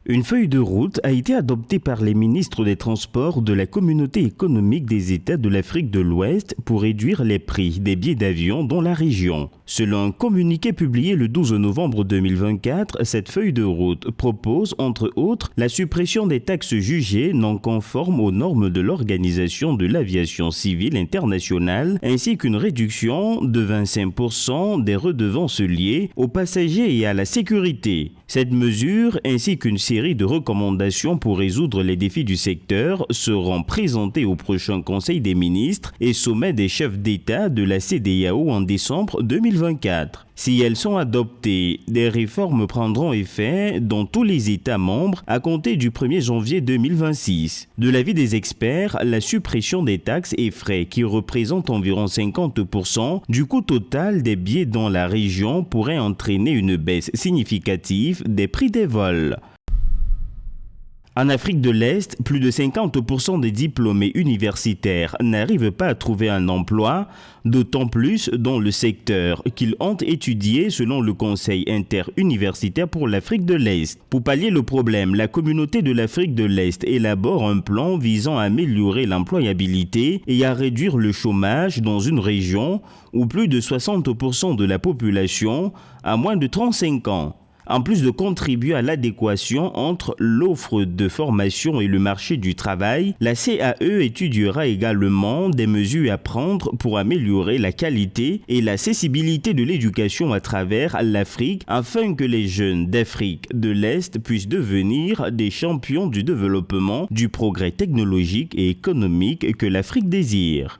Une feuille de route a été adoptée par les ministres des Transports de la Communauté économique des États de l'Afrique de l'Ouest pour réduire les prix des billets d'avion dans la région. Selon un communiqué publié le 12 novembre 2024, cette feuille de route propose, entre autres, la suppression des taxes jugées non conformes aux normes de l'Organisation de l'aviation civile internationale, ainsi qu'une réduction de 25% des redevances liées aux passagers et à la sécurité. Cette mesure, ainsi qu'une série de recommandations pour résoudre les défis du secteur, seront présentées au prochain Conseil des ministres et sommet des chefs d'État de la CEDEAO en décembre 2024. Si elles sont adoptées, des réformes prendront effet dans tous les États membres à compter du 1er janvier 2026. De l'avis des experts, la suppression des taxes et frais qui représentent environ 50% du coût total des billets dans la région pourrait entraîner une baisse significative des prix des vols. En Afrique de l'Est, plus de 50% des diplômés universitaires n'arrivent pas à trouver un emploi, d'autant plus dans le secteur qu'ils ont étudié selon le Conseil interuniversitaire pour l'Afrique de l'Est. Pour pallier le problème, la communauté de l'Afrique de l'Est élabore un plan visant à améliorer l'employabilité et à réduire le chômage dans une région où plus de 60% de la population a moins de 35 ans. En plus de contribuer à l'adéquation entre l'offre de formation et le marché du travail, la CAE étudiera également des mesures à prendre pour améliorer la qualité et l'accessibilité de l'éducation à travers l'Afrique afin que les jeunes d'Afrique de l'Est puissent devenir des champions du développement, du progrès technologique et économique que l'Afrique désire.